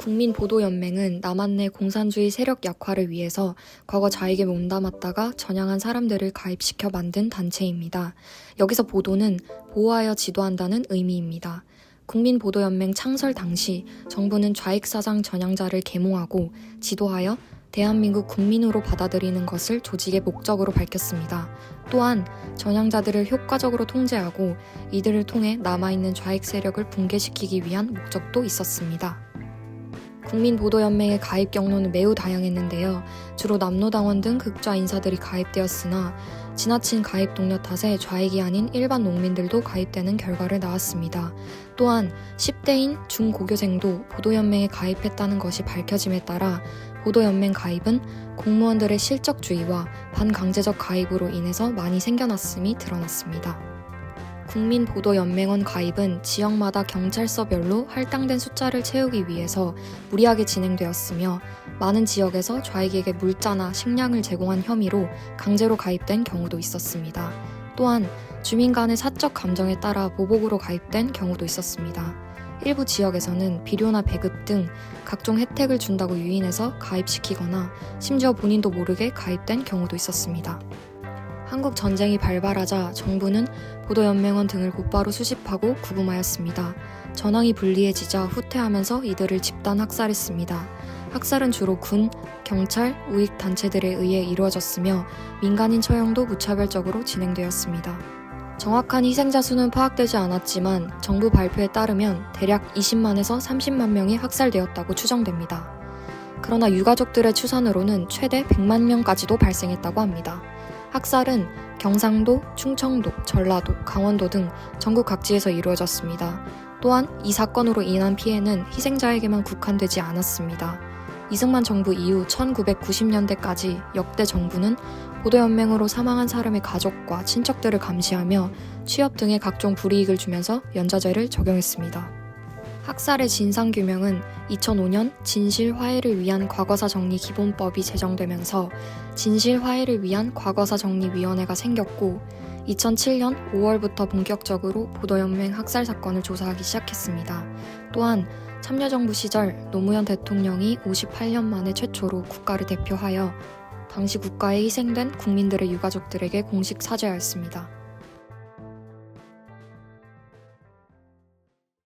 국민보도연맹은 남한 내 공산주의 세력 약화를 위해서 과거 좌익에 몸담았다가 전향한 사람들을 가입시켜 만든 단체입니다. 여기서 보도는 보호하여 지도한다는 의미입니다. 국민보도연맹 창설 당시 정부는 좌익사상 전향자를 계몽하고 지도하여 대한민국 국민으로 받아들이는 것을 조직의 목적으로 밝혔습니다. 또한 전향자들을 효과적으로 통제하고 이들을 통해 남아있는 좌익 세력을 붕괴시키기 위한 목적도 있었습니다. 국민보도연맹의 가입 경로는 매우 다양했는데요. 주로 남노당원 등 극좌 인사들이 가입되었으나 지나친 가입 동료 탓에 좌익이 아닌 일반 농민들도 가입되는 결과를 낳았습니다. 또한 10대인 중고교생도 보도연맹에 가입했다는 것이 밝혀짐에 따라 보도연맹 가입은 공무원들의 실적주의와 반강제적 가입으로 인해서 많이 생겨났음이 드러났습니다. 국민보도연맹원 가입은 지역마다 경찰서별로 할당된 숫자를 채우기 위해서 무리하게 진행되었으며 많은 지역에서 좌익에게 물자나 식량을 제공한 혐의로 강제로 가입된 경우도 있었습니다. 또한 주민 간의 사적 감정에 따라 보복으로 가입된 경우도 있었습니다. 일부 지역에서는 비료나 배급 등 각종 혜택을 준다고 유인해서 가입시키거나 심지어 본인도 모르게 가입된 경우도 있었습니다. 한국 전쟁이 발발하자 정부는 보도연맹원 등을 곧바로 수집하고 구금하였습니다. 전황이 불리해지자 후퇴하면서 이들을 집단 학살했습니다. 학살은 주로 군, 경찰, 우익 단체들에 의해 이루어졌으며 민간인 처형도 무차별적으로 진행되었습니다. 정확한 희생자 수는 파악되지 않았지만 정부 발표에 따르면 대략 20만에서 30만 명이 학살되었다고 추정됩니다. 그러나 유가족들의 추산으로는 최대 100만 명까지도 발생했다고 합니다. 학살은 경상도, 충청도, 전라도, 강원도 등 전국 각지에서 이루어졌습니다. 또한 이 사건으로 인한 피해는 희생자에게만 국한되지 않았습니다. 이승만 정부 이후 1990년대까지 역대 정부는 보도연맹으로 사망한 사람의 가족과 친척들을 감시하며 취업 등의 각종 불이익을 주면서 연좌제를 적용했습니다. 학살의 진상규명은 2005년 진실화해를 위한 과거사정리기본법이 제정되면서 진실화해를 위한 과거사정리위원회가 생겼고 2007년 5월부터 본격적으로 보도연맹 학살 사건을 조사하기 시작했습니다. 또한 참여정부 시절 노무현 대통령이 58년 만에 최초로 국가를 대표하여 당시 국가에 희생된 국민들의 유가족들에게 공식 사죄하였습니다.